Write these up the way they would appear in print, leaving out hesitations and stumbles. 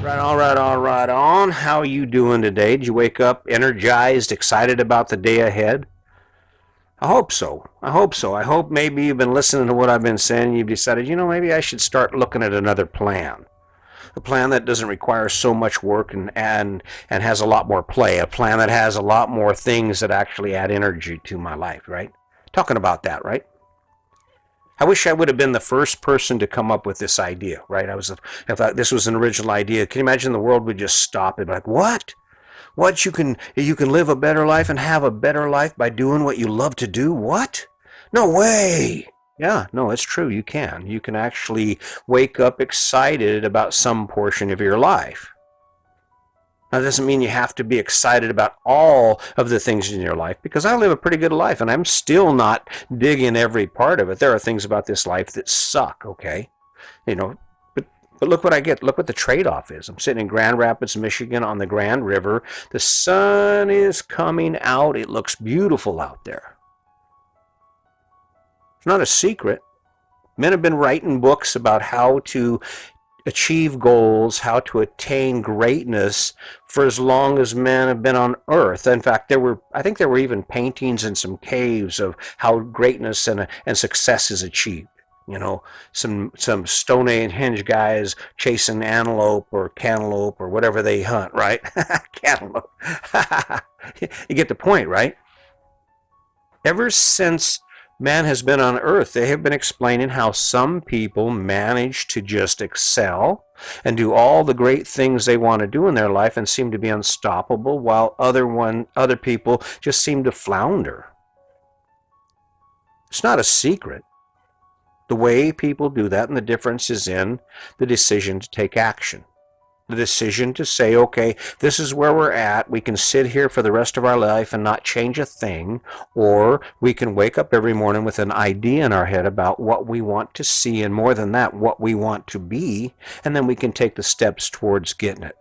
Right on. How are you doing today? Did you wake up energized, excited about the day ahead? I hope so. I hope maybe you've been listening to what I've been saying. You've decided, maybe I should start looking at another plan. A plan that doesn't require so much work and has a lot more play. A plan that has a lot more things that actually add energy to my life, right? Talking about that, right? I wish I would have been the first person to come up with this idea, right? I thought this was an original idea. Can you imagine the world would just stop and be like, what? What you can live a better life and have a better life by doing what you love to do? What? No way. Yeah, no, it's true. You can. You can actually wake up excited about some portion of your life. Now, that doesn't mean you have to be excited about all of the things in your life, because I live a pretty good life and I'm still not digging every part of it. There are things about this life that suck, okay? You know, but look what I get. Look what the trade-off is. I'm sitting in Grand Rapids, Michigan on the Grand River. The sun is coming out. It looks beautiful out there. It's not a secret. Men have been writing books about how to achieve goals, how to attain greatness for as long as men have been on earth. In fact, I think there were even paintings in some caves of how greatness and success is achieved. Some Stonehenge guys chasing antelope or cantaloupe or whatever they hunt, right? Cantaloupe. You get the point, right? Ever since man has been on earth, they have been explaining how some people manage to just excel and do all the great things they want to do in their life and seem to be unstoppable, while other people just seem to flounder. It's not a secret. The way people do that, and the difference is in the decision to take action. The decision to say, okay, this is where we're at. We can sit here for the rest of our life and not change a thing, or we can wake up every morning with an idea in our head about what we want to see, and more than that, what we want to be, and then we can take the steps towards getting it.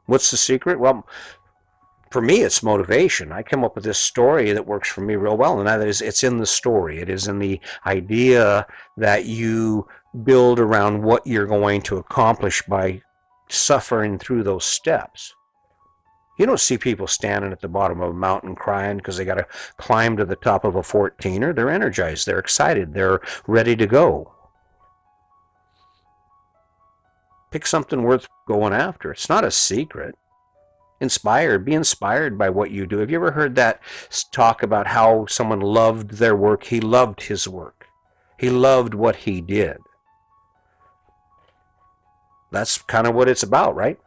What's the secret? Well, for me, it's motivation. I come up with this story that works for me real well, and that is, it's in the story. It is in the idea that you build around what you're going to accomplish by suffering through those steps. You don't see people standing at the bottom of a mountain crying because they got to climb to the top of a 14er. They're energized. They're excited. They're ready to go. Pick something worth going after. It's not a secret. Be inspired by what you do. Have you ever heard that talk about how someone loved their work? He loved his work. He loved what he did. That's kind of what it's about, right?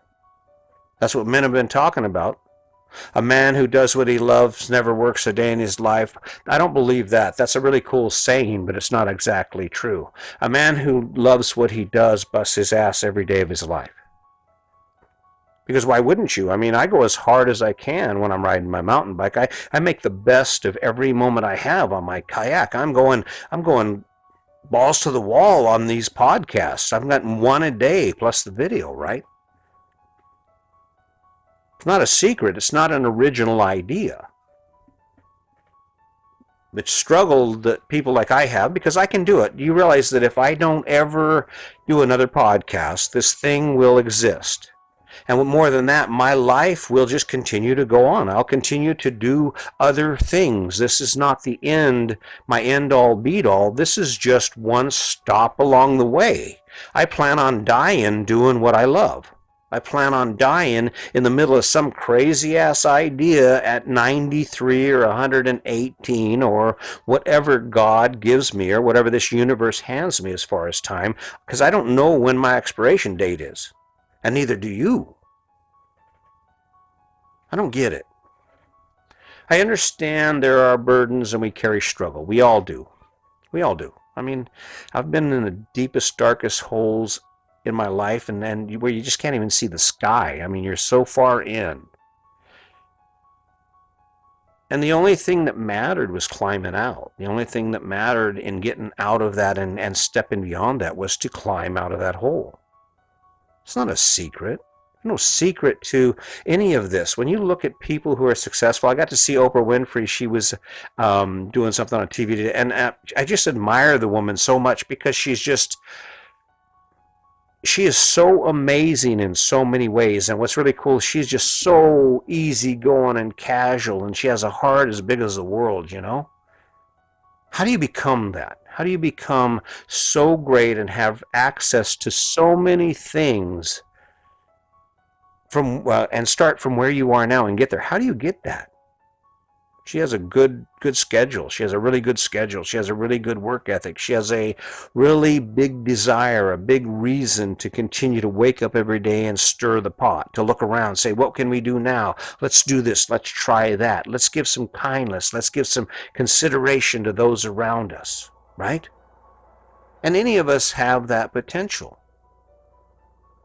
That's what men have been talking about. A man who does what he loves never works a day in his life. I don't believe that. That's a really cool saying, but it's not exactly true. A man who loves what he does busts his ass every day of his life. Because why wouldn't you? I mean, I go as hard as I can when I'm riding my mountain bike. I make the best of every moment I have on my kayak. I'm going balls to the wall on these podcasts. I've got one a day plus the video, right? It's not a secret. It's not an original idea. But struggle that people like I have, because I can do it. You realize that if I don't ever do another podcast, this thing will exist. And more than that, my life will just continue to go on. I'll continue to do other things. This is not the end, my end-all, be-all. This is just one stop along the way. I plan on dying doing what I love. I plan on dying in the middle of some crazy-ass idea at 93 or 118 or whatever God gives me or whatever this universe hands me as far as time, because I don't know when my expiration date is. And neither do you. I don't get it. I understand there are burdens and we carry struggle. We all do. We all do. I mean, I've been in the deepest, darkest holes in my life and where you just can't even see the sky. I mean, you're so far in. And the only thing that mattered was climbing out. The only thing that mattered in getting out of that and stepping beyond that was to climb out of that hole. It's not a secret. No secret to any of this. When you look at people who are successful, I got to see Oprah Winfrey. She was doing something on TV today, and I just admire the woman so much because she's just she is so amazing in so many ways. And what's really cool, she's just so easygoing and casual, and she has a heart as big as the world, you know? How do you become that? How do you become so great and have access to so many things from and start from where you are now and get there? How do you get that? She has a good schedule. She has a really good schedule. She has a really good work ethic. She has a really big desire, a big reason to continue to wake up every day and stir the pot, to look around, say, what can we do now? Let's do this. Let's try that. Let's give some kindness. Let's give some consideration to those around us, right? And any of us have that potential.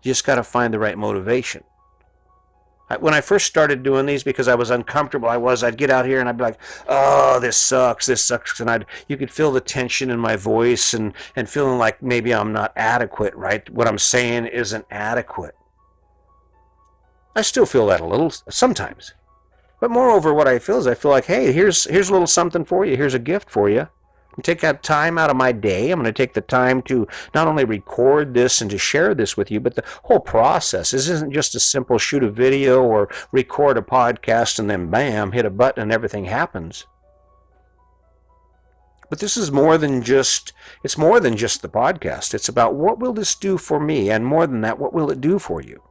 You just got to find the right motivation. When I first started doing these, because I was uncomfortable, I'd get out here and I'd be like, oh, this sucks, and you could feel the tension in my voice and feeling like maybe I'm not adequate, right? What I'm saying isn't adequate. I still feel that a little sometimes. But moreover, what I feel is I feel like, hey, here's a little something for you. Here's a gift for you. Take that time out of my day. I'm going to take the time to not only record this and to share this with you, but the whole process. This isn't just a simple shoot a video or record a podcast and then bam, hit a button and everything happens. But this is more than just the podcast. It's about what will this do for me, and more than that, what will it do for you?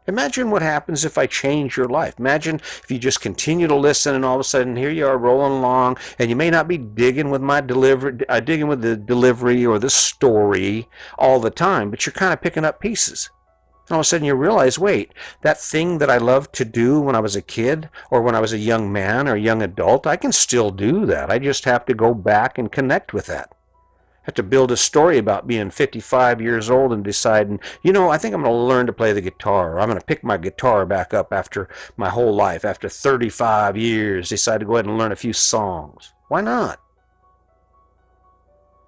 Imagine what happens if I change your life. Imagine if you just continue to listen and all of a sudden here you are rolling along, and you may not be digging with the delivery or the story all the time, but you're kind of picking up pieces. And all of a sudden you realize, wait, that thing that I loved to do when I was a kid or when I was a young man or a young adult, I can still do that. I just have to go back and connect with that. Have to build a story about being 55 years old and deciding, I think I'm going to learn to play the guitar. Or I'm going to pick my guitar back up after my whole life, after 35 years, decide to go ahead and learn a few songs. Why not?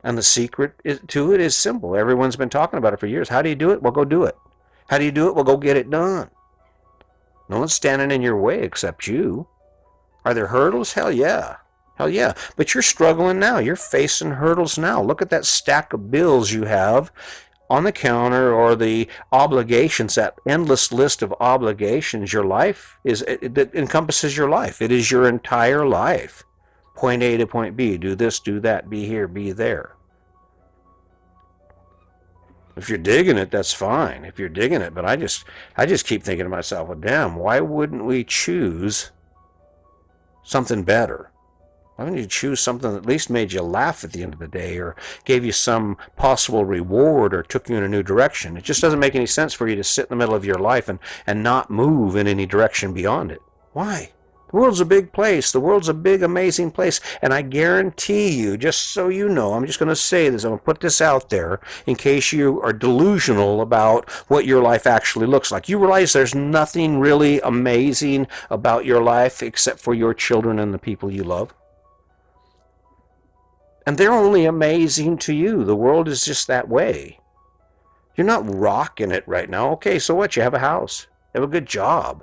And the secret to it is simple. Everyone's been talking about it for years. How do you do it? Well, go do it. How do you do it? Well, go get it done. No one's standing in your way except you. Are there hurdles? Hell yeah. Hell yeah. But you're struggling now. You're facing hurdles now. Look at that stack of bills you have on the counter, or the obligations, that endless list of obligations. Your life that encompasses your life. It is your entire life. Point A to point B. Do this, do that, be here, be there. If you're digging it, that's fine. If you're digging it, but I just keep thinking to myself, well, damn, why wouldn't we choose something better? Why don't you choose something that at least made you laugh at the end of the day, or gave you some possible reward, or took you in a new direction? It just doesn't make any sense for you to sit in the middle of your life and not move in any direction beyond it. Why? The world's a big place. The world's a big, amazing place. And I guarantee you, just so you know, I'm just going to say this, I'm going to put this out there in case you are delusional about what your life actually looks like. You realize there's nothing really amazing about your life except for your children and the people you love. And they're only amazing to you. The world is just that way. You're not rocking it right now. Okay, so what? You have a house. You have a good job.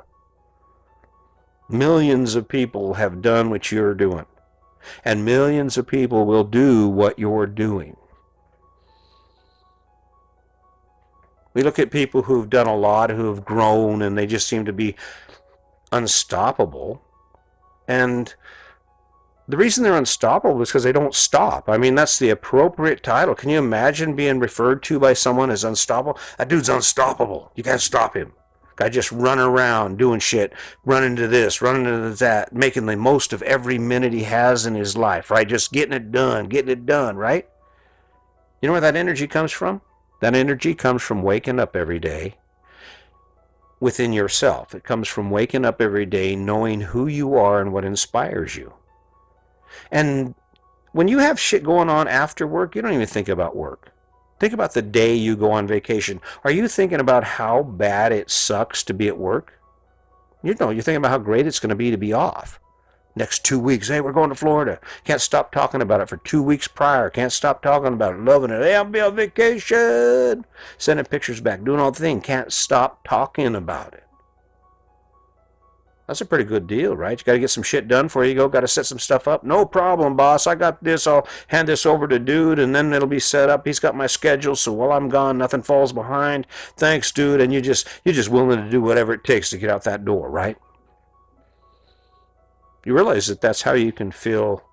Millions of people have done what you're doing. And millions of people will do what you're doing. We look at people who've done a lot, who have grown, and they just seem to be unstoppable. And the reason they're unstoppable is because they don't stop. I mean, that's the appropriate title. Can you imagine being referred to by someone as unstoppable? That dude's unstoppable. You can't stop him. Guy just running around doing shit, running to this, running to that, making the most of every minute he has in his life, right? Just getting it done, right? You know where that energy comes from? That energy comes from waking up every day within yourself. It comes from waking up every day knowing who you are and what inspires you. And when you have shit going on after work, you don't even think about work. Think about the day you go on vacation. Are you thinking about how bad it sucks to be at work? You're thinking about how great it's going to be off. Next 2 weeks, hey, we're going to Florida. Can't stop talking about it for 2 weeks prior. Can't stop talking about it, loving it. Hey, I'll be on vacation. Sending pictures back, doing all the things. Can't stop talking about it. That's a pretty good deal, right? You got to get some shit done before you go. Got to set some stuff up. No problem, boss. I got this. I'll hand this over to dude, and then it'll be set up. He's got my schedule, so while I'm gone, nothing falls behind. Thanks, dude. And you're just willing to do whatever it takes to get out that door, right? You realize that that's how you can feel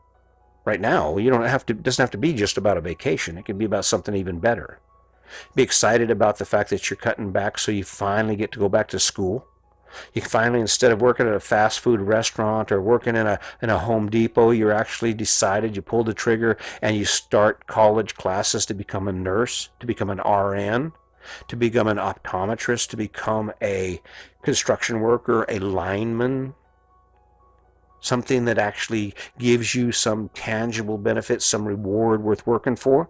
right now. You don't have to. It doesn't have to be just about a vacation. It can be about something even better. Be excited about the fact that you're cutting back, so you finally get to go back to school. You finally, instead of working at a fast food restaurant or working in a Home Depot, you're actually decided, you pulled the trigger and you start college classes to become a nurse, to become an RN, to become an optometrist, to become a construction worker, a lineman. Something that actually gives you some tangible benefit, some reward worth working for.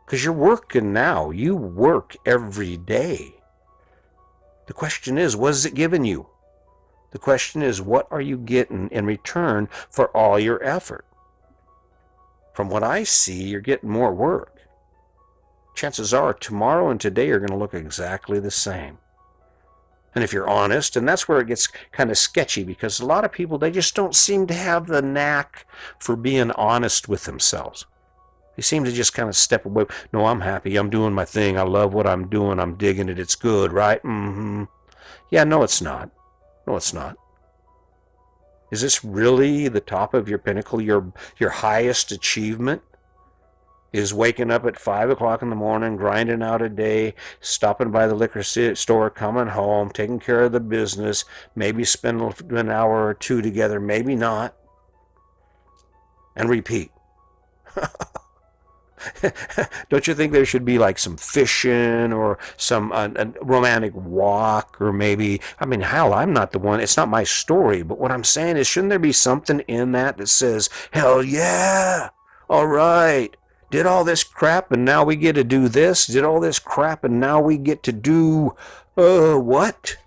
Because you're working now. You work every day. The question is, what is it giving you? The question is, what are you getting in return for all your effort? From what I see, you're getting more work. Chances are tomorrow and today are going to look exactly the same. And if you're honest, and that's where it gets kind of sketchy, because a lot of people, they just don't seem to have the knack for being honest with themselves. They seem to just kind of step away. No, I'm happy. I'm doing my thing. I love what I'm doing. I'm digging it. It's good, right? Mm-hmm. Yeah, no, it's not. No, it's not. Is this really the top of your pinnacle? Your highest achievement is waking up at 5 o'clock in the morning, grinding out a day, stopping by the liquor store, coming home, taking care of the business, maybe spend an hour or two together, maybe not, and repeat. Don't you think there should be like some fishing or some a romantic walk, or maybe, I mean, hell, I'm not the one, it's not my story, but what I'm saying is, shouldn't there be something in that says, hell yeah, all right, did all this crap and now we get to do this, did all this crap and now we get to do, what?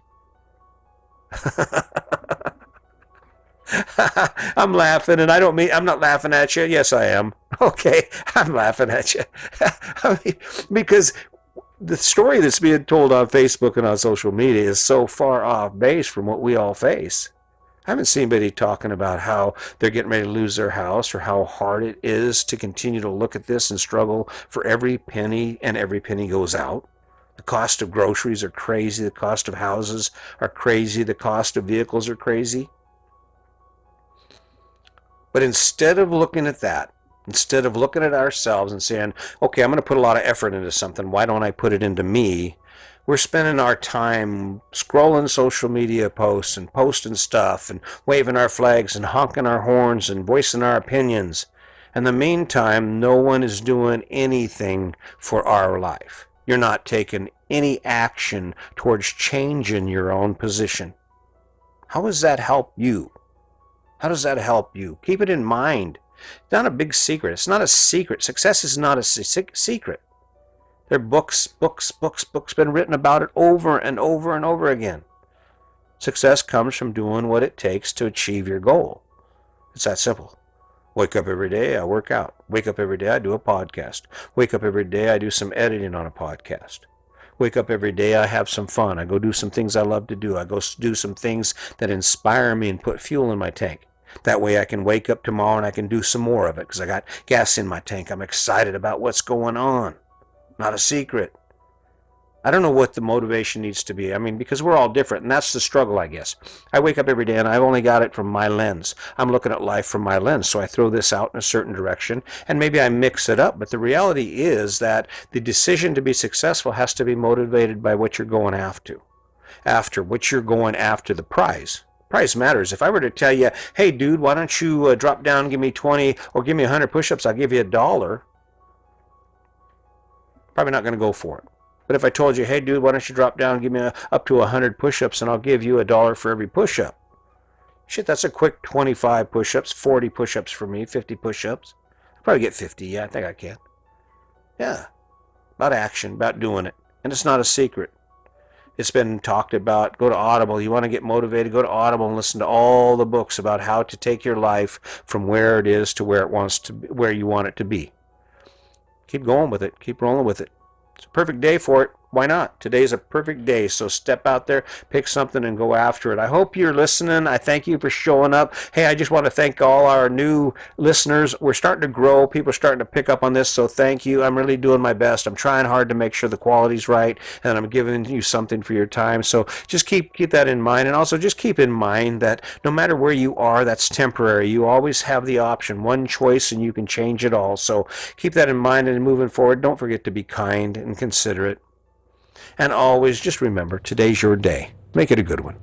I'm laughing, and I don't mean, I'm not laughing at you. Yes, I am. Okay, I'm laughing at you. I mean, because the story that's being told on Facebook and on social media is so far off base from what we all face. I haven't seen anybody talking about how they're getting ready to lose their house, or how hard it is to continue to look at this and struggle for every penny, and every penny goes out. The cost of groceries are crazy. The cost of houses are crazy. The cost of vehicles are crazy. But instead of looking at that, instead of looking at ourselves and saying, okay, I'm going to put a lot of effort into something, why don't I put it into me? We're spending our time scrolling social media posts and posting stuff and waving our flags and honking our horns and voicing our opinions. In the meantime, no one is doing anything for our life. You're not taking any action towards changing your own position. How does that help you? How does that help you? Keep it in mind. It's not a big secret. It's not a secret. Success is not a secret. There are books been written about it over and over and over again. Success comes from doing what it takes to achieve your goal. It's that simple. Wake up every day, I work out. Wake up every day, I do a podcast. Wake up every day, I do some editing on a podcast. Wake up every day, I have some fun. I go do some things I love to do. I go do some things that inspire me and put fuel in my tank. That way I can wake up tomorrow and I can do some more of it because I got gas in my tank. I'm excited about what's going on. Not a secret. I don't know what the motivation needs to be. I mean, because we're all different, and that's the struggle, I guess. I wake up every day, and I've only got it from my lens. I'm looking at life from my lens, so I throw this out in a certain direction, and maybe I mix it up. But the reality is that the decision to be successful has to be motivated by what you're going after. What you're going after, the prize. Price matters. If I were to tell you, hey, dude, why don't you drop down and give me 20 or give me 100 push-ups, I'll give you $1. Probably not going to go for it. But if I told you, hey, dude, why don't you drop down and give me up to 100 push-ups and I'll give you $1 for every push-up. Shit, that's a quick 25 push-ups, 40 push-ups for me, 50 push-ups. I'll probably get 50. Yeah, I think I can. Yeah. About action, about doing it. And it's not a secret. It's been talked about. Go to Audible. You want to get motivated, go to Audible and listen to all the books about how to take your life from where it is to where it wants to where you want it to be. Keep going with it. Keep rolling with it. It's a perfect day for it. why not? Today's a perfect day, so step out there, pick something, and go after it. I hope you're listening. I thank you for showing up. Hey, I just want to thank all our new listeners. We're starting to grow. People are starting to pick up on this, so thank you. I'm really doing my best. I'm trying hard to make sure the quality's right, and I'm giving you something for your time. So just keep that in mind, and also just keep in mind that no matter where you are, that's temporary. You always have the option, one choice, and you can change it all. So keep that in mind, and moving forward, don't forget to be kind and considerate. And always just remember, today's your day. Make it a good one.